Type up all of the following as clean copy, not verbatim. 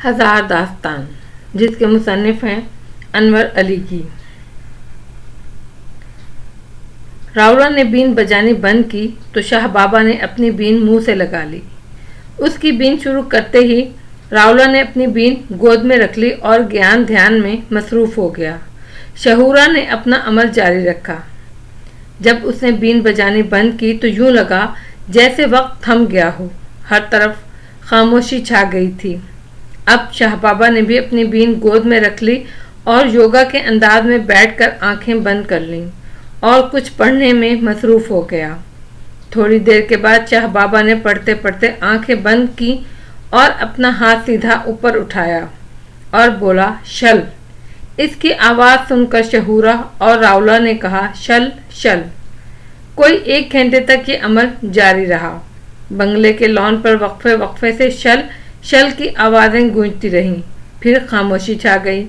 ہزار داستان، جس کے مصنف ہیں انور علی کی۔ راولا نے بین بجانی بند کی تو شاہ بابا نے اپنی بین منہ سے لگا لی۔ اس کی بین شروع کرتے ہی راولا نے اپنی بین گود میں رکھ لی اور گیان دھیان میں مصروف ہو گیا۔ شہورا نے اپنا عمل جاری رکھا۔ جب اس نے بین بجانی بند کی تو یوں لگا جیسے وقت تھم گیا ہو، ہر طرف خاموشی چھا گئی تھی۔ اب شاہ بابا نے بھی اپنی بین گود میں رکھ لی اور یوگا کے انداز میں بیٹھ کر آنکھیں بند کر لیں اور کچھ پڑھنے میں مصروف ہو گیا۔ تھوڑی دیر کے بعد شاہ بابا نے پڑھتے پڑھتے آنکھیں بند کی اور اپنا ہاتھ سیدھا اوپر اٹھایا اور بولا شل۔ اس کی آواز سن کر شہورا اور راولا نے کہا شل شل۔ کوئی 1 گھنٹے تک یہ عمل جاری رہا۔ بنگلے کے لان پر وقفے وقفے سے شل شل کی آوازیں گونجتی رہیں، پھر خاموشی چھا گئی۔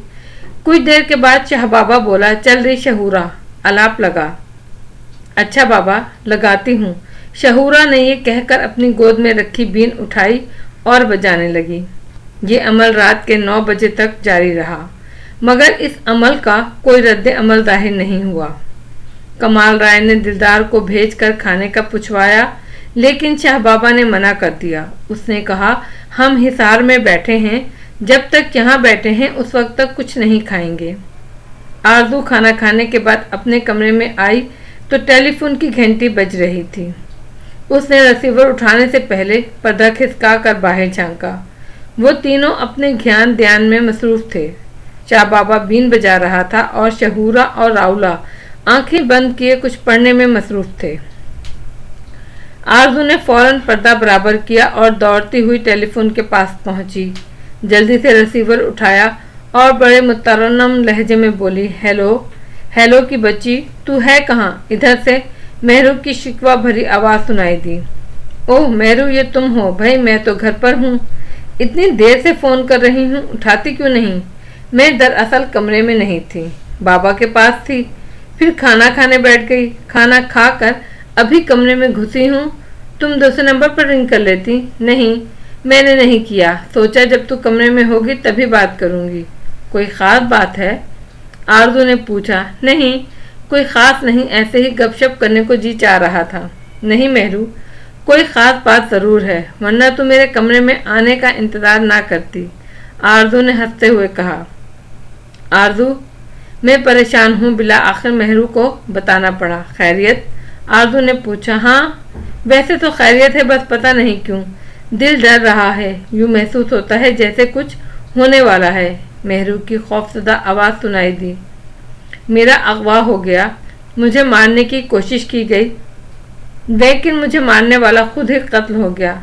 کچھ دیر کے بعد شاہ بابا بولا چل رہی شہورا، الاپ لگا۔ اچھا بابا، لگاتی ہوں۔ شہورا نے یہ کہہ کر اپنی گود میں رکھی بین اٹھائی اور بجانے لگی۔ یہ عمل رات کے 9 بجے تک جاری رہا، مگر اس عمل کا کوئی رد عمل ظاہر نہیں ہوا۔ کمال رائے نے دلدار کو بھیج کر کھانے کا پوچھوایا، لیکن شاہ بابا نے منع کر دیا۔ اس نے کہا ہم حصار میں بیٹھے ہیں، جب تک یہاں بیٹھے ہیں اس وقت تک کچھ نہیں کھائیں گے۔ آرزو کھانا کھانے کے بعد اپنے کمرے میں آئی تو ٹیلی فون کی گھنٹی بج رہی تھی۔ اس نے ریسیور اٹھانے سے پہلے پردہ کھسکا کر باہر جھانکا۔ وہ تینوں اپنے گیان دھیان میں مصروف تھے۔ شاہ بابا بین بجا رہا تھا اور شہورا اور راولا آنکھیں بند کیے کچھ پڑھنے میں مصروف تھے۔ آرزو نے فوراً پردہ برابر کیا اور دوڑتی ہوئی ٹیلی فون کے پاس پہنچی۔ جلدی سے ریسیور اٹھایا اور بڑے مترنم لہجے میں بولی ہیلو۔ ہیلو کی بچی، تو ہے کہاں؟ ادھر سے مہرو کی شکوہ بھری آواز سنائی دی۔ اوہ مہرو، یہ تم ہو؟ بھائی میں تو گھر پر ہوں، اتنی دیر سے فون کر رہی ہوں، اٹھاتی کیوں نہیں؟ میں دراصل کمرے میں نہیں تھی، بابا کے پاس تھی، پھر کھانا کھانے بیٹھ گئی، کھانا کھا کر ابھی کمرے میں گھسی ہوں۔ تم دوسرے نمبر پر رنگ کر لیتی۔ نہیں، میں نے نہیں کیا، سوچا جب تو کمرے میں ہوگی تبھی بات کروں گی۔ کوئی خاص بات ہے؟ آرزو نے پوچھا۔ نہیں، کوئی خاص نہیں، ایسے ہی گپ شپ کرنے کو جی چاہ رہا تھا۔ نہیں مہرو، کوئی خاص بات ضرور ہے، ورنہ تو میرے کمرے میں آنے کا انتظار نہ کرتی، آرزو نے ہنستے ہوئے کہا۔ آرزو، میں پریشان ہوں، بالآخر مہرو کو بتانا پڑا۔ خیریت؟ آرزو نے پوچھا۔ ہاں ویسے تو خیریت ہے، بس پتہ نہیں کیوں دل ڈر رہا ہے، یوں محسوس ہوتا ہے جیسے کچھ ہونے والا ہے۔ مہرو کی خوفزدہ آواز سنائی دی۔ میرا اغوا ہو گیا، مجھے مارنے کی کوشش کی گئی، لیکن مجھے مارنے والا خود ہی قتل ہو گیا۔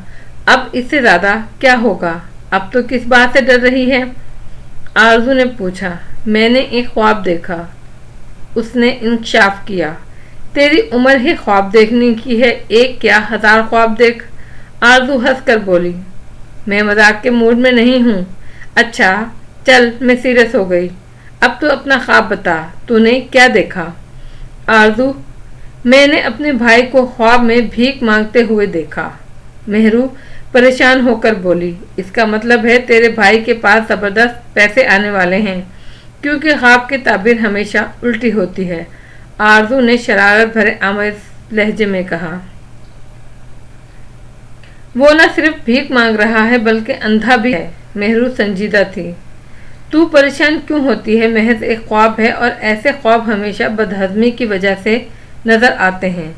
اب اس سے زیادہ کیا ہوگا؟ اب تو کس بات سے ڈر رہی ہے؟ آرزو نے پوچھا۔ میں نے ایک خواب دیکھا، اس نے انکشاف کیا۔ تیری عمر ہی خواب دیکھنے کی ہے، ایک کیا 1000 خواب دیکھ۔ آرزو ہنس کر بولی۔ میں مذاق کے موڈ میں نہیں ہوں۔ اچھا چل، میں سیریس ہو گئی، اب تو اپنا خواب بتا، تو نے کیا دیکھا؟ آرزو، میں نے اپنے بھائی کو خواب میں بھیک مانگتے ہوئے دیکھا۔ مہرو پریشان ہو کر بولی۔ اس کا مطلب ہے تیرے بھائی کے پاس زبردست پیسے آنے والے ہیں، کیونکہ خواب کی تعبیر ہمیشہ الٹی ہوتی ہے، آرزو نے شرارت بھرے آمیز لہجے میں کہا۔ وہ نہ صرف بھیک مانگ رہا ہے بلکہ اندھا بھی ہے۔ مہرو سنجیدہ تھی۔ تو پریشان کیوں ہوتی ہے؟ محض ایک خواب ہے اور ایسے خواب ہمیشہ بدہضمی کی وجہ سے نظر آتے ہیں۔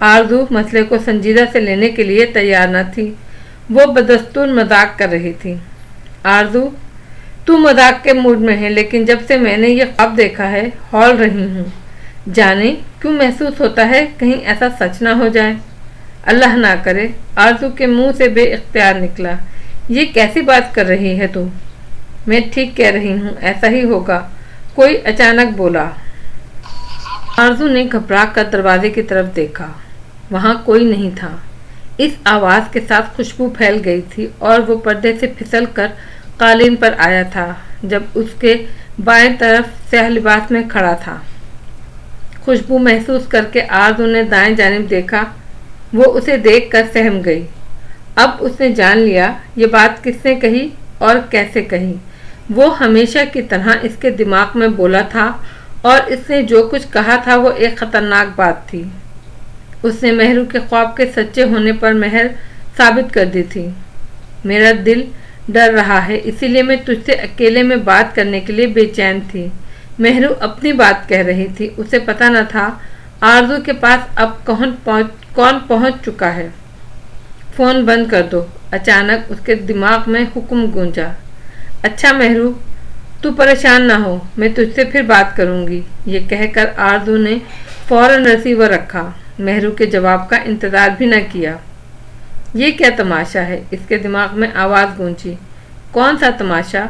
آرزو مسئلے کو سنجیدہ سے لینے کے لیے تیار نہ تھی، وہ بدستور مذاق کر رہی تھی۔ آرزو، تو مذاق کے موڈ میں ہے، لیکن جب سے میں نے یہ خواب دیکھا ہے ہول رہی ہوں، جانے کیوں محسوس ہوتا ہے کہیں ایسا سچ نہ ہو جائے۔ اللہ نہ کرے، آرزو کے منہ سے بے اختیار نکلا۔ یہ کیسی بات کر رہی ہے تو؟ میں ٹھیک کہہ رہی ہوں، ایسا ہی ہوگا، کوئی اچانک بولا۔ آرزو نے گھبرا کر دروازے کی طرف دیکھا، وہاں کوئی نہیں تھا۔ اس آواز کے ساتھ خوشبو پھیل گئی تھی اور وہ پردے سے پھسل کر قالین پر آیا تھا جب اس کے بائیں طرف سیاہ لباس میں کھڑا تھا۔ خوشبو محسوس کر کے آرزو نے دائیں جانب دیکھا، وہ اسے دیکھ کر سہم گئی۔ اب اس نے جان لیا یہ بات کس نے کہی، اور کیسے کہی۔ وہ ہمیشہ کی طرح اس کے دماغ میں بولا تھا اور اس نے جو کچھ کہا تھا وہ ایک خطرناک بات تھی۔ اس نے مہرو کے خواب کے سچے ہونے پر مہر ثابت کر دی تھی۔ میرا دل ڈر رہا ہے، اسی لیے میں تجھ سے اکیلے میں بات کرنے کے لیے بے چین تھی۔ مہرو اپنی بات کہہ رہی تھی، اسے پتہ نہ تھا آرزو کے پاس اب کون پہنچ چکا ہے۔ فون بند کر دو، اچانک اس کے دماغ میں حکم گونجا۔ اچھا مہرو، تو پریشان نہ ہو، میں تجھ سے پھر بات کروں گی۔ یہ کہہ کر آرزو نے فوراً ریسیور رکھا، مہرو کے جواب کا انتظار بھی نہ کیا۔ یہ کیا تماشا ہے؟ اس کے دماغ میں آواز گونجی۔ کون سا تماشا؟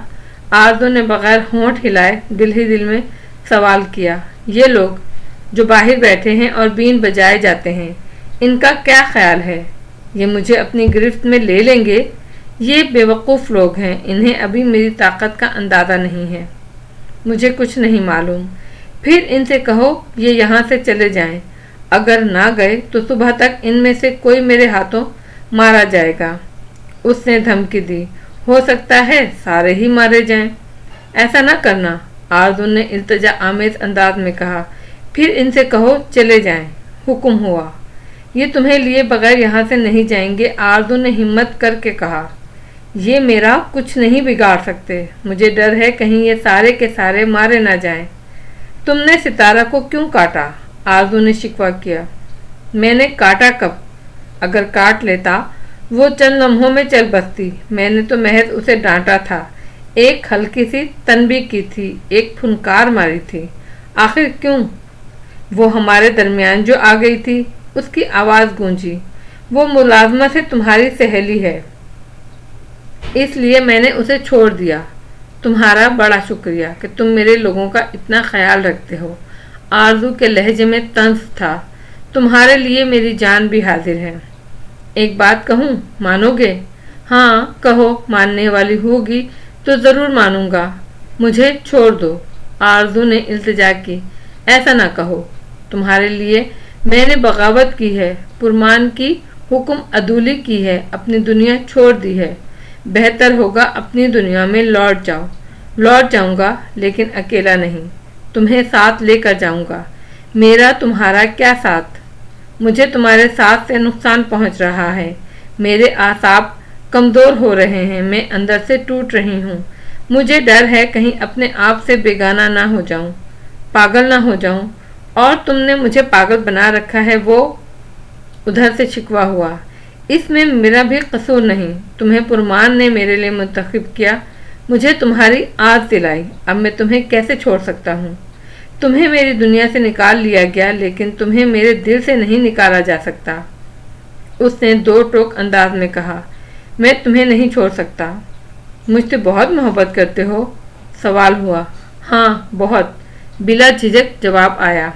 آرزو نے بغیر ہونٹ ہلائے دل ہی دل میں سوال کیا۔ یہ لوگ جو باہر بیٹھے ہیں اور بین بجائے جاتے ہیں، ان کا کیا خیال ہے؟ یہ مجھے اپنی گرفت میں لے لیں گے؟ یہ بے وقوف لوگ ہیں، انہیں ابھی میری طاقت کا اندازہ نہیں ہے۔ مجھے کچھ نہیں معلوم۔ پھر ان سے کہو یہ یہاں سے چلے جائیں، اگر نہ گئے تو صبح تک ان میں سے کوئی میرے ہاتھوں مارا جائے گا۔ اس نے دھمکی دی۔ ہو سکتا ہے سارے ہی مارے جائیں۔ ایسا نہ کرنا، آرزو نے التجا آمیز انداز میں کہا۔ پھر ان سے کہو چلے جائیں۔ حکم ہوا۔ یہ تمہیں لیے بغیر یہاں سے نہیں جائیں گے، آرزو نے ہمت کر کے کہا۔ یہ میرا کچھ نہیں بگاڑ سکتے، مجھے ڈر ہے کہیں یہ سارے کے سارے مارے نہ جائیں۔ تم نے ستارہ کو کیوں کاٹا؟ آرزو نے شکوہ کیا۔ میں نے کاٹا کب؟ اگر کاٹ لیتا وہ چند لمحوں میں چل بستی۔ میں نے تو محض اسے ڈانٹا تھا، ایک ہلکی سی تنبیہ کی تھی، ایک پھنکار ماری تھی۔ آخر کیوں؟ وہ ہمارے درمیان جو آ گئی تھی، اس کی آواز گونجی۔ وہ ملازمہ سے تمہاری سہیلی ہے، اس لیے میں نے اسے چھوڑ دیا۔ تمہارا بڑا شکریہ کہ تم میرے لوگوں کا اتنا خیال رکھتے ہو۔ آرزو کے لہجے میں طنز تھا۔ تمہارے لیے میری جان بھی حاضر ہے۔ ایک بات کہوں، مانو گے؟ ہاں کہو، ماننے والی ہوگی تو ضرور مانوں گا۔ مجھے چھوڑ دو، آرزو نے التجا کی۔ ایسا نہ کہو، تمہارے لیے میں نے بغاوت کی ہے، پرمان کی حکم عدولی کی ہے، اپنی دنیا چھوڑ دی ہے۔ بہتر ہوگا اپنی دنیا میں لوٹ جاؤ۔ لوٹ جاؤں گا لیکن اکیلا نہیں، تمہیں ساتھ لے کر جاؤں گا۔ میرا تمہارا کیا ساتھ؟ مجھے تمہارے ساتھ سے نقصان پہنچ رہا ہے، میرے اعصاب کمزور ہو رہے ہیں، میں اندر سے ٹوٹ رہی ہوں۔ مجھے ڈر ہے کہیں اپنے آپ سے بیگانہ نہ ہو جاؤں، پاگل نہ ہو جاؤں، اور تم نے مجھے پاگل بنا رکھا ہے۔ وہ ادھر سے شکوہ ہوا۔ اس میں میرا بھی قصور نہیں، تمہیں پرمان نے میرے لیے منتخب کیا، مجھے تمہاری آس دلائی، اب میں تمہیں کیسے چھوڑ سکتا ہوں؟ تمہیں میری دنیا سے نکال لیا گیا، لیکن تمہیں میرے دل سے نہیں نکالا جا سکتا۔ اس نے دو ٹوک انداز میں کہا۔ میں تمہیں نہیں چھوڑ سکتا۔ مجھ سے بہت محبت کرتے ہو؟ سوال ہوا۔ ہاں بہت، بلا جھجک جواب آیا۔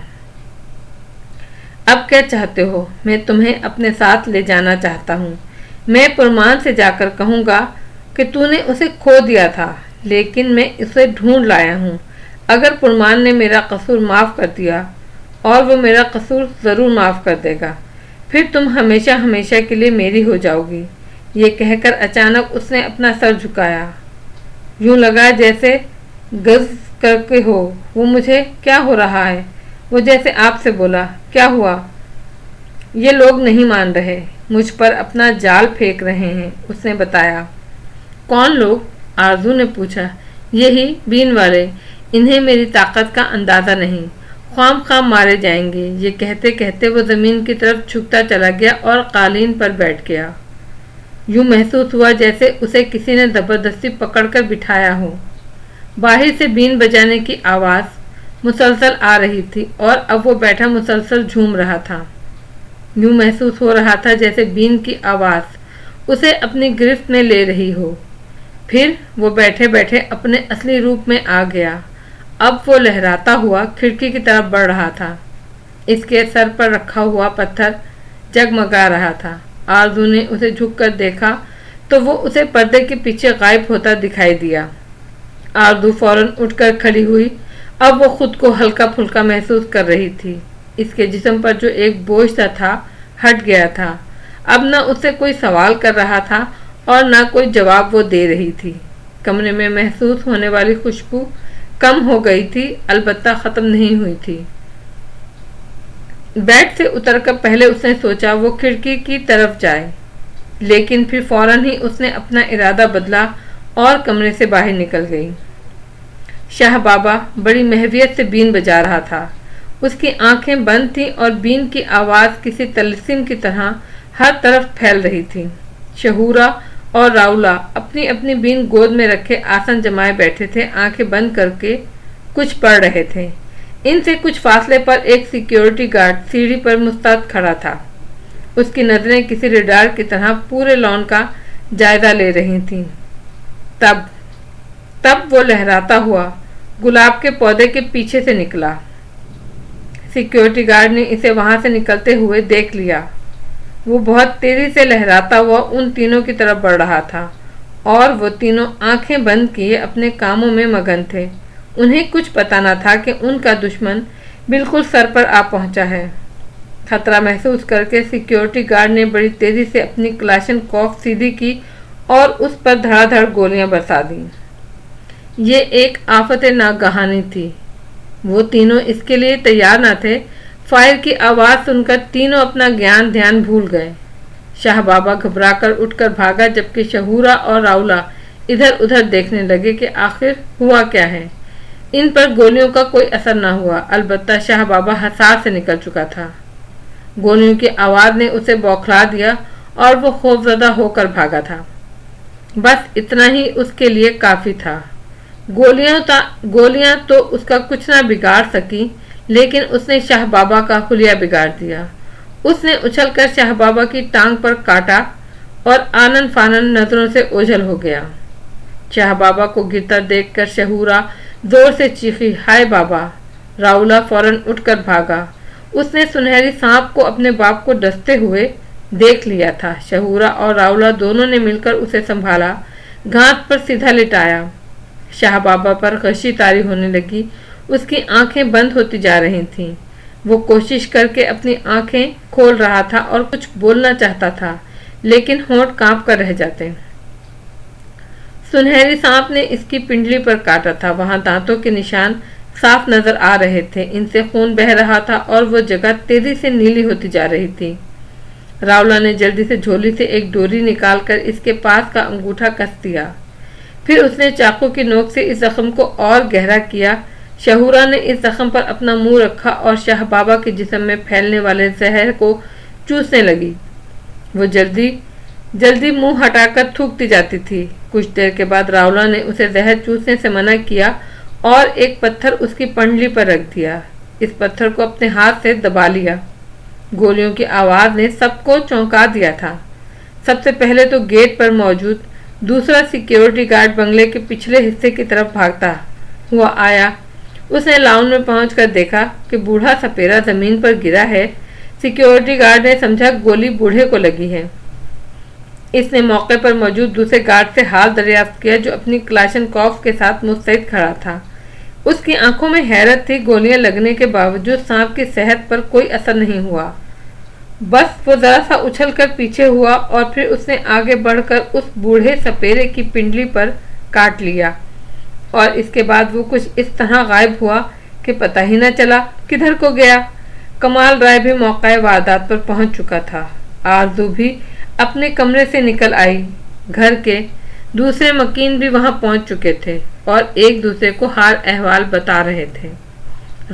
اب کیا چاہتے ہو؟ میں تمہیں اپنے ساتھ لے جانا چاہتا ہوں۔ میں پرمان سے جا کر کہوں گا کہ تو نے اسے کھو دیا تھا، لیکن میں اسے ڈھونڈ لایا ہوں۔ اگر پرمان نے میرا قصور معاف کر دیا، اور وہ میرا قصور ضرور معاف کر دے گا، پھر تم ہمیشہ ہمیشہ کے لیے میری ہو جاؤ گی۔ یہ کہہ کر اچانک اس نے اپنا سر جھکایا، یوں لگا جیسے گز کر کے ہو۔ وہ مجھے کیا ہو رہا ہے؟ وہ جیسے آپ سے بولا۔ کیا ہوا؟ یہ لوگ نہیں مان رہے، مجھ پر اپنا جال پھینک رہے ہیں، اس نے بتایا۔ کون لوگ؟ آرزو نے پوچھا۔ یہی بین والے، انہیں میری طاقت کا اندازہ نہیں، خام خام مارے جائیں گے۔ یہ کہتے کہتے وہ زمین کی طرف جھکتا چلا گیا اور قالین پر بیٹھ گیا۔ یوں محسوس ہوا جیسے اسے کسی نے زبردستی پکڑ کر بٹھایا ہو۔ باہر سے بین بجانے کی آواز مسلسل آ رہی تھی اور اب وہ بیٹھا مسلسل جھوم رہا تھا۔ یوں محسوس ہو رہا تھا جیسے بین کی آواز اسے اپنی گرفت میں لے رہی ہو۔ پھر وہ بیٹھے بیٹھے اپنے اصلی روپ میں آ گیا۔ اب وہ لہراتا ہوا کھڑکی کی طرف بڑھ رہا تھا۔ اس کے سر پر رکھا ہوا پتھر جگمگا رہا تھا۔ آرزو نے اسے جھک کر دیکھا تو وہ اسے پردے کے پیچھے غائب ہوتا دکھائی دیا۔ آرزو فوراً اٹھ کر کھڑی ہوئی۔ اب وہ خود کو ہلکا پھلکا محسوس کر رہی تھی۔ اس کے جسم پر جو ایک بوجھ سا تھا ہٹ گیا تھا۔ اب نہ اس سے کوئی سوال کر رہا تھا اور نہ کوئی جواب وہ دے رہی تھی۔ کمرے میں محسوس ہونے والی خوشبو کم ہو گئی تھی، البتہ ختم نہیں ہوئی تھی۔ بیڈ سے اتر کر پہلے اس نے سوچا وہ کھڑکی کی طرف جائے، لیکن پھر فوراً ہی اس نے اپنا ارادہ بدلا اور کمرے سے باہر نکل گئی۔ شاہ بابا بڑی محویت سے بین بجا رہا تھا۔ اس کی آنکھیں بند تھیں اور بین کی آواز کسی طلسم کی طرح ہر طرف پھیل رہی تھی۔ شہورا اور راولا اپنی اپنی بین گود میں رکھے آسن جمائے بیٹھے تھے، آنکھیں بند کر کے کچھ پڑھ رہے تھے۔ ان سے کچھ فاصلے پر ایک سیکیورٹی گارڈ سیڑھی پر مستعد کھڑا تھا۔ اس کی نظریں کسی ریڈار کی طرح پورے لان کا جائزہ لے رہی تھیں۔ تب وہ لہراتا ہوا گلاب کے پودے کے پیچھے سے نکلا۔ سیکیورٹی گارڈ نے اسے وہاں سے نکلتے ہوئے دیکھ لیا۔ وہ بہت تیزی سے لہراتا ہوا ان تینوں کی طرف بڑھ رہا تھا اور وہ تینوں آنکھیں بند کیے اپنے کاموں میں مگن تھے۔ انہیں کچھ پتہ نہ تھا کہ ان کا دشمن بالکل سر پر آ پہنچا ہے۔ خطرہ محسوس کر کے سیکیورٹی گارڈ نے بڑی تیزی سے اپنی کلاشن کوف سیدھی کی اور اس پر دھڑا دھڑ گولیاں برسا دیں۔ یہ ایک آفت ناگہانی تھی۔ وہ تینوں اس کے لیے تیار نہ تھے۔ فائر کی آواز سن کر تینوں اپنا دھیان بھول گئے۔ شاہ بابا گھبرا کر اٹھ کر بھاگا، جبکہ شہورا اور راولا ادھر ادھر دیکھنے لگے کہ آخر ہوا کیا ہے۔ ان پر گولیوں کا کوئی اثر نہ ہوا، البتہ شاہ بابا حصار سے نکل چکا تھا۔ گولیوں کی آواز نے اسے بوکھلا دیا اور وہ خوفزدہ ہو کر بھاگا تھا۔ بس اتنا ہی اس کے لیے کافی تھا۔ گولیاں تو اس کا کچھ نہ بگاڑ سکی، لیکن اس نے شاہ بابا کا حلیہ بگاڑ دیا۔ اس نے اچھل کر شاہ بابا کی ٹانگ پر کاٹا اور آنن فانن نظروں سے اوجھل ہو گیا۔ شاہ بابا کو گرتا دیکھ کر شہورا زور سے چیخی، ہائے بابا! راولا فوراً اٹھ کر بھاگا۔ اس نے سنہری سانپ کو اپنے باپ کو ڈستے ہوئے دیکھ لیا تھا۔ شہورا اور راولا دونوں نے مل کر اسے سنبھالا، گھاس پر سیدھا لٹایا۔ شاہ بابا پر غشی طاری ہونے لگی، اس کی آنکھیں بند ہوتی جا رہی تھیں۔ وہ کوشش کر کے اپنی آنکھیں کھول رہا تھا اور کچھ بولنا چاہتا تھا، لیکن ہونٹ کانپ کر رہ جاتے۔ سنہری سانپ نے اس کی پنڈلی پر کاٹا تھا، وہاں دانتوں کے نشان صاف نظر آ رہے تھے، ان سے خون بہہ رہا تھا اور وہ جگہ تیزی سے نیلی ہوتی جا رہی تھی۔ راولا نے جلدی سے جھولی سے ایک ڈوری نکال کر اس کے پاس کا انگوٹھا کس دیا، پھر اس نے چاقو کی نوک سے اس زخم کو اور گہرا کیا۔ شہورا نے اس زخم پر اپنا منہ رکھا اور شاہ بابا کے جسم میں پھیلنے والے زہر کو چوسنے لگی۔ وہ جلدی منہ ہٹا کر تھوکتی جاتی تھی۔ کچھ دیر کے بعد راولا نے اسے زہر چوسنے سے منع کیا اور ایک پتھر اس کی پنڈلی پر رکھ دیا۔ اس پتھر کو اپنے ہاتھ سے دبا لیا۔ گولیوں کی آواز نے سب کو چونکا دیا تھا۔ سب سے پہلے تو گیٹ پر موجود دوسرا سیکیورٹی گارڈ بنگلے کے پچھلے حصے کی طرف بھاگتا ہوا آیا۔ اس نے لاؤن میں پہنچ کر دیکھا کہ بوڑھا سپیرا زمین پر گرا ہے۔ سیکیورٹی گارڈ نے سمجھا گولی بوڑھے کو لگی ہے۔ اس نے موقع پر موجود دوسرے گارڈ سے حال دریافت کیا، جو اپنی کلاشن کوف کے ساتھ مستعد کھڑا تھا۔ اس کی آنکھوں میں حیرت تھی، گولیاں لگنے کے باوجود سانپ کی صحت پر کوئی اثر نہیں ہوا۔ بس وہ ذرا سا اچھل کر پیچھے ہوا اور پھر اس نے آگے بڑھ کر اس بوڑھے سپیرے کی پنڈلی پر کاٹ لیا، اور اس کے بعد وہ کچھ اس طرح غائب ہوا کہ پتہ ہی نہ چلا کدھر کو گیا۔ کمال رائے بھی موقع واردات پر پہنچ چکا تھا۔ آرزو بھی اپنے کمرے سے نکل آئی۔ گھر کے دوسرے مکین بھی وہاں پہنچ چکے تھے اور ایک دوسرے کو حال احوال بتا رہے تھے۔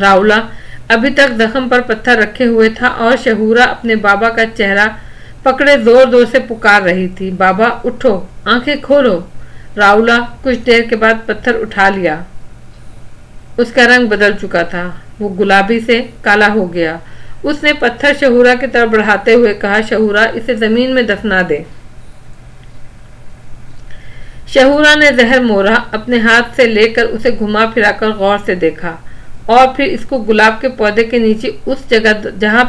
راولا ابھی تک زخم پر پتھر رکھے ہوئے تھا اور شہورا اپنے بابا کا چہرہ پکڑے زور زور سے پکار رہی تھی، بابا اٹھو، آنکھیں کھولو۔ راولا کچھ دیر کے بعد پتھر اٹھا لیا۔ اس کا رنگ بدل چکا تھا، وہ گلابی سے کالا ہو گیا۔ اس نے پتھر شہورا کی طرف بڑھاتے ہوئے کہا، شہورا اسے زمین میں دفنا دے۔ شہورا نے زہر مورا اپنے ہاتھ سے لے کر اسے گھما پھرا کر غور سے دیکھا اور پھر اس کو گلاب کے پودے کے نیچے اس جگہ جہاں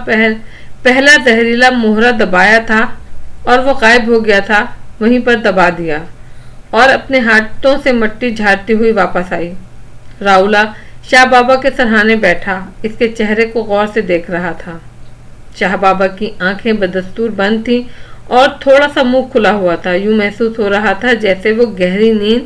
پہلا زہریلا موہرا دبایا تھا اور وہ غائب ہو گیا تھا وہیں پر دبا دیا اور اپنے ہاتھوں سے مٹی جھاڑتی ہوئی واپس آئی۔ راولا شاہ بابا کے سرہانے بیٹھا اس کے چہرے کو غور سے دیکھ رہا تھا۔ شاہ بابا کی آنکھیں بدستور بند تھیں اور تھوڑا سا منہ کھلا ہوا تھا، یوں محسوس ہو رہا تھا جیسے وہ گہری نیند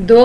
2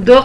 2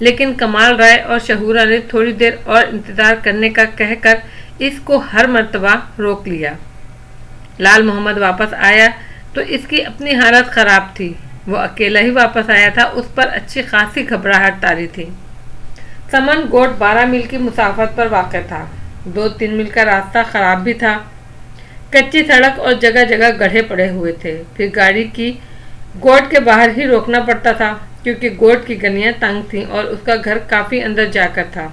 لیکن کمال رائے اور شہورا نے تھوڑی دیر اور انتظار کرنے کا کہہ کر اس کو ہر مرتبہ روک لیا۔ لال محمد واپس آیا تو اس کی اپنی حالت خراب تھی۔ وہ اکیلا ہی واپس آیا تھا، اس پر اچھی خاصی گھبراہٹ طاری تھی۔ سمن گوٹ 12 میل کی مسافت پر واقع تھا۔ 2-3 میل کا راستہ خراب بھی تھا، کچی سڑک اور جگہ جگہ گڑھے پڑے ہوئے تھے۔ پھر گاڑی کی گوٹ کے باہر ہی روکنا پڑتا تھا کیونکہ گوٹ کی گلیاں تنگ تھیں اور اس کا گھر کافی اندر جا کر تھا۔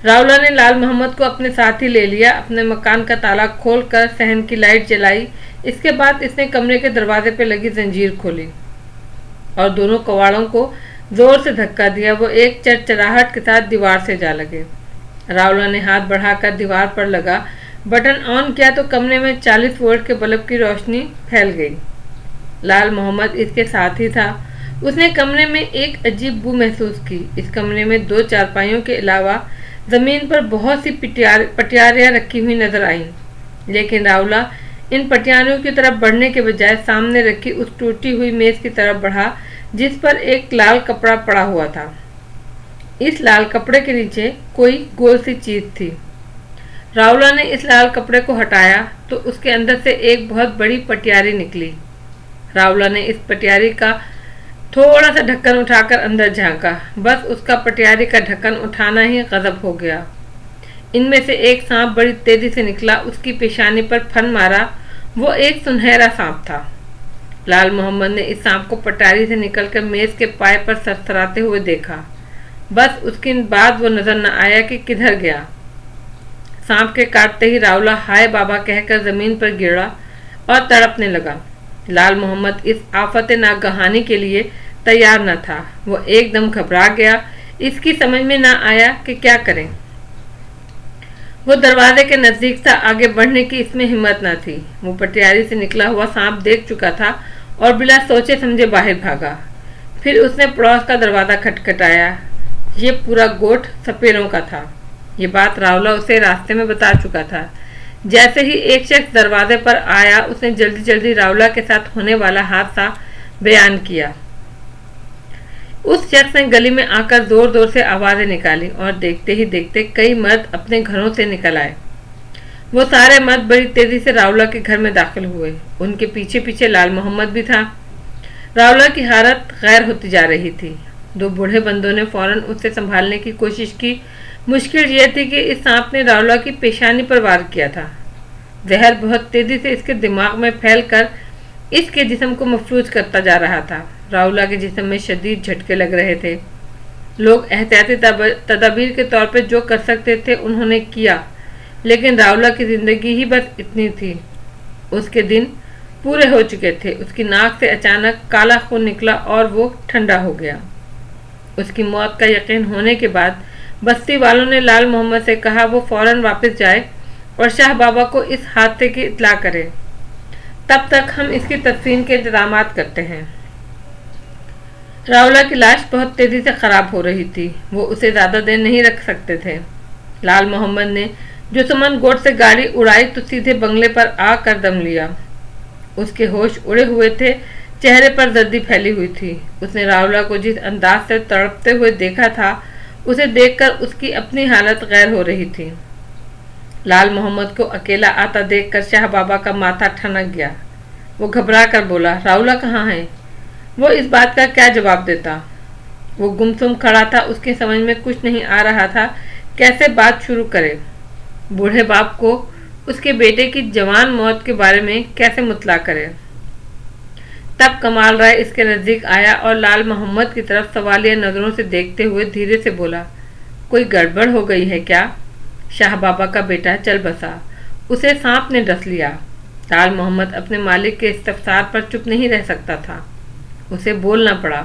راولا نے لال محمد کو اپنے ساتھ ہی لے لیا، اپنے مکان کا تالا کھول کر صحن کی لائٹ جلائی۔ اس کے بعد اس نے کمرے کے دروازے پہ لگی زنجیر کھولی اور دونوں کواڑوں کو زور سے دھکا دیا۔ وہ ایک چرچراہٹ کے ساتھ دیوار سے جا لگے۔ راولا نے ہاتھ بڑھا کر دیوار پر لگا بٹن آن کیا تو کمرے میں 40 وولٹ کے بلب کی روشنی پھیل گئی۔ لال محمد اس کے ساتھ ہی تھا۔ اس نے کمرے میں ایک عجیب بو محسوس کی۔ اس کمرے میں 2 چارپائیوں کے علاوہ زمین پر بہت سی پٹیاریاں رکھی ہوئی نظر آئیں، لیکن راولا ان پٹیاریوں کی طرف بڑھنے کے بجائے سامنے رکھی اس ٹوٹی ہوئی میز کی طرف بڑھا جس پر ایک لال کپڑا پڑا ہوا تھا۔ اس لال کپڑے کے نیچے کوئی گول سی چیز تھی۔ راولا نے اس لال کپڑے کو ہٹایا تو اس کے اندر سے ایک بہت بڑی پٹیاری نکلی۔ راولا نے اس پٹیاری کا تھوڑا سا ڈھکن اٹھا کر اندر جھانکا، بس اس کا پٹیاری کا ڈھکن اٹھانا ہی غضب ہو گیا۔ ان میں سے ایک سانپ بڑی تیزی سے نکلا، اس کی پیشانی پر پھن مارا۔ وہ ایک سنہرا سانپ تھا۔ لال محمد نے اس سانپ کو پٹیاری سے نکل کر میز کے پائے پر سرسراتے ہوئے دیکھا، بس اس کے بعد وہ نظر نہ آیا کہ کدھر گیا۔ سانپ کے کاٹتے ہی راولا ہائے بابا کہہ کر زمین پر گرا اور تڑپنے لگا۔ لال محمد اس آفت ناگہانی کے لیے تیار نہ تھا۔ وہ ایک دم گھبرا گیا، اس کی سمجھ میں نہ آیا کہ کیا کریں۔ وہ دروازے کے نزدیک تھا، آگے بڑھنے کی اس میں ہمت نہ تھی۔ وہ پٹیاری سے نکلا ہوا سانپ دیکھ چکا تھا اور بلا سوچے سمجھے باہر بھاگا۔ پھر اس نے پڑوس کا دروازہ کھٹکھٹایا۔ یہ پورا گوٹھ سپیروں کا تھا۔ یہ بات راولا اسے راستے میں بتا چکا تھا۔ جیسے ہی ایک شخص دروازے پر آیا، اس نے جلدی جلدی راولا کے ساتھ ہونے والا حادثہ بیان کیا۔ اس شخص نے گلی میں آ کر زور زور سے آوازیں نکالی اور دیکھتے ہی دیکھتے کئی مرد اپنے گھروں سے نکل آئے۔ وہ سارے مرد بڑی تیزی سے راولا کے گھر میں داخل ہوئے۔ ان کے پیچھے پیچھے لال محمد بھی تھا۔ راولا کی حالت غیر ہوتی جا رہی تھی۔ 2 بوڑھے بندوں نے فوراً اسے سنبھالنے کی کوشش کی۔ مشکل یہ تھی کہ اس سانپ نے راولا کی پیشانی پر وار کیا تھا۔ زہر بہت تیزی سے اس کے دماغ میں پھیل کر اس کے جسم کو مفلوج کرتا جا رہا تھا۔ راولا کے جسم میں شدید جھٹکے لگ رہے تھے۔ لوگ احتیاطی تدابیر کے طور پر جو کر سکتے تھے انہوں نے کیا، لیکن راولا کی زندگی ہی بس اتنی تھی۔ اس کے دن پورے ہو چکے تھے۔ اس کی ناک سے اچانک کالا خون نکلا اور وہ ٹھنڈا ہو گیا۔ اس کی موت کا یقین ہونے کے بعد بستی والوں نے لال محمد سے کہا وہ فوراً واپس جائے اور شاہ بابا کو اس حادثے کی اطلاع کرے۔ تب تک ہم اس کی تدفین کے انتظامات کرتے ہیں۔ راولا کی لاش بہت تیزی سے خراب ہو رہی تھی۔ وہ اسے زیادہ دیر نہیں رکھ سکتے تھے۔ لال محمد نے جو سمن گوٹ سے گاڑی اڑائی تو سیدھے بنگلے پر آ کر دم لیا۔ اس کے ہوش اڑے ہوئے تھے، چہرے پر زردی پھیلی ہوئی تھی۔ اس نے راولا کو جس انداز سے تڑپتے ہوئے دیکھا تھا، اسے دیکھ کر اس کی اپنی حالت غیر ہو رہی تھی۔ لال محمد کو اکیلا آتا دیکھ کر شاہ بابا کا ماتھا ٹھنک گیا۔ وہ گھبرا کر بولا، راولا کہاں ہے؟ وہ اس بات کا کیا جواب دیتا؟ وہ گمسم کھڑا تھا، اس کی سمجھ میں کچھ نہیں آ رہا تھا، کیسے بات شروع کرے۔ بوڑھے باپ کو اس کے بیٹے کی جوان موت کے بارے میں کیسے مطلع کرے۔ تب کمال رائے اس کے نزدیک آیا اور لال محمد کی طرف سوالیہ نظروں سے دیکھتے ہوئے دھیرے سے بولا، کوئی گڑبڑ ہو گئی ہے کیا؟ شاہ بابا کا بیٹا چل بسا، اسے سانپ نے ڈس لیا۔ لال محمد اپنے مالک کے استفسار پر چپ نہیں رہ سکتا تھا، اسے بولنا پڑا،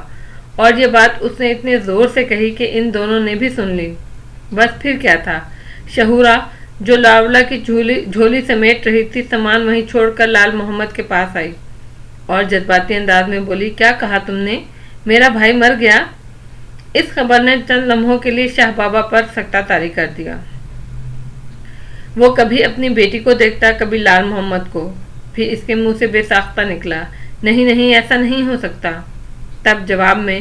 اور یہ بات اس نے اتنے زور سے کہی کہ ان دونوں نے بھی سن لی۔ بس پھر کیا تھا؟ شہورا جو راولا کی جھولی سمیٹ رہی تھی، سامان وہیں چھوڑ کر لال محمد کے پاس آئی اور جذباتی انداز میں بولی، کیا کہا تم نے؟ میرا بھائی مر گیا؟ اس خبر نے چند لمحوں کے لیے شاہ بابا پر سکتہ طاری کر دیا۔ وہ کبھی اپنی بیٹی کو دیکھتا، کبھی لال محمد کو، پھر اس کے منہ سے بے ساختہ نکلا، نہیں نہیں، ایسا نہیں ہو سکتا۔ تب جواب میں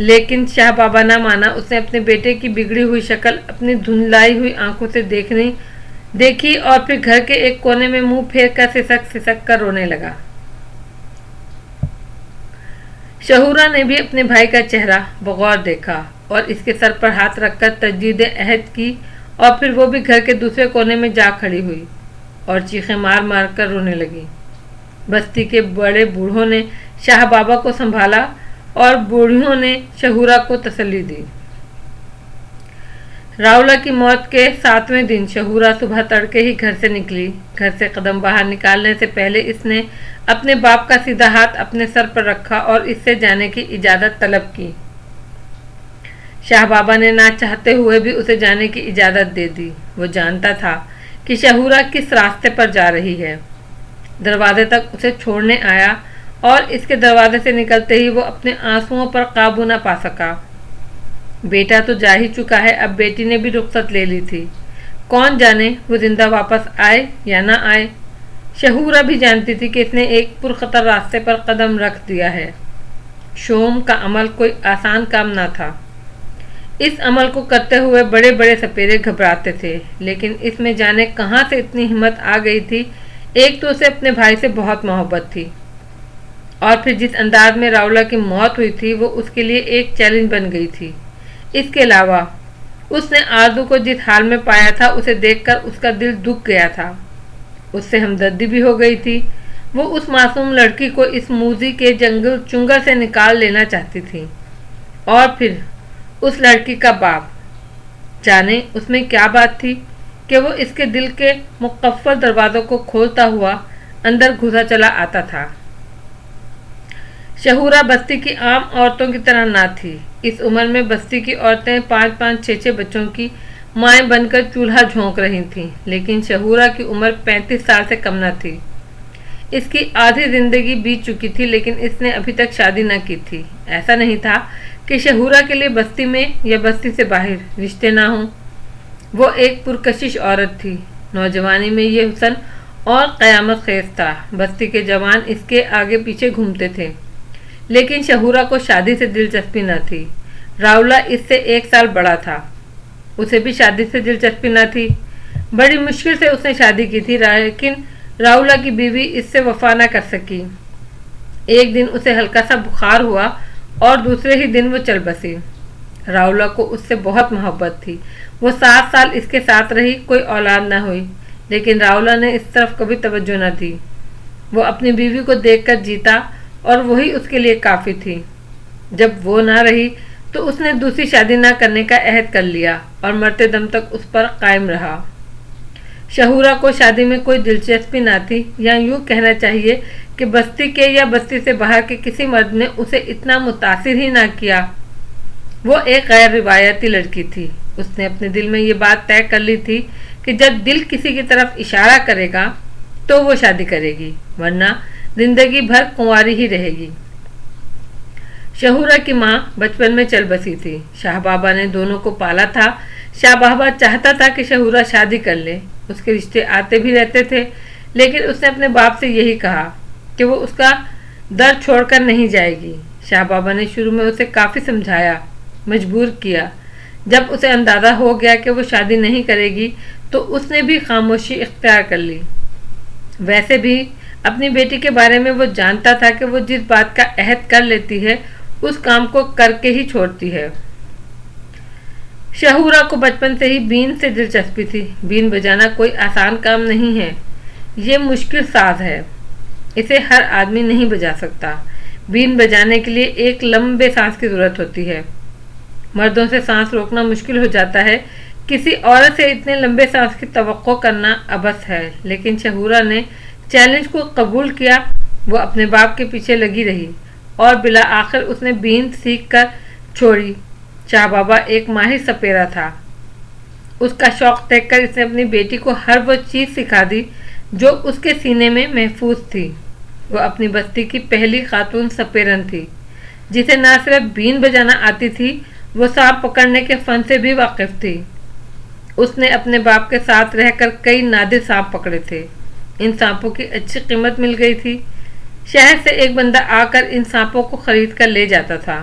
لیکن شاہ بابا نہ مانا۔ اس نے اپنے بیٹے کی بگڑی ہوئی شکل اپنی دھندلائی ہوئی آنکھوں سے دیکھی اور پھر گھر کے ایک کونے میں منہ پھیر کر سسک کر رونے لگا۔ شہورا نے بھی اپنے بھائی کا چہرہ بغور دیکھا اور اس کے سر پر ہاتھ رکھ کر تجدید عہد کی، اور پھر وہ بھی گھر کے دوسرے کونے میں جا کھڑی ہوئی اور چیخیں مار مار کر رونے لگی۔ بستی کے بڑے بوڑھوں نے شاہ بابا کو سنبھالا اور بوڑھیوں نے شہورا کو تسلی دی۔ راولا کی موت کے 7ویں دن شہورا صبح تڑکے ہی گھر سے نکلی۔ گھر سے قدم باہر نکالنے سے پہلے اس نے اپنے باپ کا سیدھا ہاتھ اپنے سر پر رکھا اور اس سے جانے کی اجازت طلب کی۔ شاہ بابا نے نہ چاہتے ہوئے بھی اسے جانے کی اجازت دے دی۔ وہ جانتا تھا کہ شہورا کس راستے پر جا رہی ہے۔ دروازے تک اسے چھوڑنے آیا اور اس کے دروازے سے نکلتے ہی وہ اپنے آنسوؤں پر قابو نہ پا سکا۔ بیٹا تو جا ہی چکا ہے، اب بیٹی نے بھی رخصت لے لی تھی، کون جانے وہ زندہ واپس آئے یا نہ آئے۔ شہورا بھی جانتی تھی کہ اس نے ایک پرخطر راستے پر قدم رکھ دیا ہے۔ شوم کا عمل کوئی آسان کام نہ تھا۔ اس عمل کو کرتے ہوئے بڑے بڑے سپیرے گھبراتے تھے، لیکن اس میں جانے کہاں سے اتنی ہمت آ گئی تھی۔ ایک تو اسے اپنے بھائی سے بہت محبت تھی، اور پھر جس انداز میں راولا کی موت ہوئی تھی وہ اس کے لیے ایک چیلنج بن گئی تھی۔ اس کے علاوہ اس نے آرزو کو جس حال میں پایا تھا اسے دیکھ کر اس کا دل دکھ گیا تھا۔ اس سے ہمدردی بھی ہو گئی تھی۔ وہ اس معصوم لڑکی کو اس موذی کے چنگل سے نکال لینا چاہتی تھی۔ اور پھر اس لڑکی کا باپ، جانے اس میں کیا بات تھی کہ وہ اس کے دل کے مقفل دروازوں کو کھولتا ہوا اندر گھسا چلا آتا تھا۔ شہورا بستی کی عام عورتوں کی طرح نہ تھی۔ اس عمر میں بستی کی عورتیں 5-5 6-6 بچوں کی مائیں بن کر چولہا جھونک رہی تھیں، لیکن شہورا کی عمر 35 سال سے کم نہ تھی۔ اس کی آدھی زندگی بیت چکی تھی، لیکن اس نے ابھی تک شادی نہ کی تھی۔ ایسا نہیں تھا کہ شہورا کے لیے بستی میں یا بستی سے باہر رشتے نہ ہوں۔ وہ ایک پرکشش عورت تھی۔ نوجوانی میں یہ حسن اور قیامت خیز تھا۔ بستی کے جوان اس کے آگے پیچھے گھومتے تھے، لیکن شہورا کو شادی سے دلچسپی نہ تھی۔ راولا اس سے 1 سال بڑا تھا، اسے بھی شادی سے دلچسپی نہ تھی۔ بڑی مشکل سے اس نے شادی کی تھی، لیکن راولا کی بیوی اس سے وفا نہ کر سکی۔ ایک دن اسے ہلکا سا بخار ہوا اور دوسرے ہی دن وہ چل بسی۔ راولا کو اس سے بہت محبت تھی۔ وہ 7 سال اس کے ساتھ رہی، کوئی اولاد نہ ہوئی، لیکن راولا نے اس طرف کبھی توجہ نہ دی۔ وہ اپنی بیوی کو دیکھ کر جیتا اور وہی اس کے لیے کافی تھی۔ جب وہ نہ رہی تو اس نے دوسری شادی نہ کرنے کا عہد کر لیا اور مرتے دم تک اس پر قائم رہا۔ شہورا کو شادی میں کوئی دلچسپی نہ تھی، یا یوں کہنا چاہیے کہ بستی کے یا بستی سے باہر کے کسی مرد نے اسے اتنا متاثر ہی نہ کیا۔ وہ ایک غیر روایتی لڑکی تھی۔ اس نے اپنے دل میں یہ بات طے کر لی تھی کہ جب دل کسی کی طرف اشارہ کرے گا تو وہ شادی کرے گی، ورنہ زندگی بھر کنواری ہی رہے گی۔ شہورا کی ماں بچپن میں چل بسی تھی۔ شاہ بابا نے دونوں کو پالا تھا۔ شاہ بابا چاہتا تھا کہ شہورا شادی کر لے۔ اس کے رشتے آتے بھی رہتے تھے، لیکن اس نے اپنے باپ سے یہی کہا کہ وہ اس کا در چھوڑ کر نہیں جائے گی۔ شاہ بابا نے شروع میں اسے کافی سمجھایا، مجبور کیا۔ جب اسے اندازہ ہو گیا کہ وہ شادی نہیں کرے گی تو اس نے بھی خاموشی اختیار کر لی۔ ویسے بھی اپنی بیٹی کے بارے میں وہ جانتا تھا کہ وہ جس بات کا عہد کر لیتی ہے اس کام کو کر کے ہی چھوڑتی ہے۔ شہورا کو بچپن سے ہی بین سے دلچسپی تھی۔ بین بجانا کوئی آسان کام نہیں ہے، یہ مشکل ساز ہے، اسے ہر آدمی نہیں بجا سکتا۔ بین بجانے کے لیے ایک لمبے سانس کی ضرورت ہوتی ہے۔ مردوں سے سانس روکنا مشکل ہو جاتا ہے، کسی عورت سے اتنے لمبے سانس کی توقع کرنا عبث ہے، لیکن شہورا نے چیلنج کو قبول کیا۔ وہ اپنے باپ کے پیچھے لگی رہی اور بالآخر اس نے بین سیکھ کر چھوڑی۔ شاہ بابا ایک ماہر سپیرا تھا۔ اس کا شوق دیکھ کر اس نے اپنی بیٹی کو ہر وہ چیز سکھا دی جو اس کے سینے میں محفوظ تھی۔ وہ اپنی بستی کی پہلی خاتون سپیرن تھی جسے نہ صرف بین بجانا آتی تھی، وہ سانپ پکڑنے کے فن سے بھی واقف تھی۔ اس نے اپنے باپ کے ساتھ رہ کر کئی نادر سانپ پکڑے تھے۔ ان سانپوں کی اچھی قیمت مل گئی تھی۔ شہر سے ایک بندہ آ کر ان سانپوں کو خرید کر لے جاتا تھا۔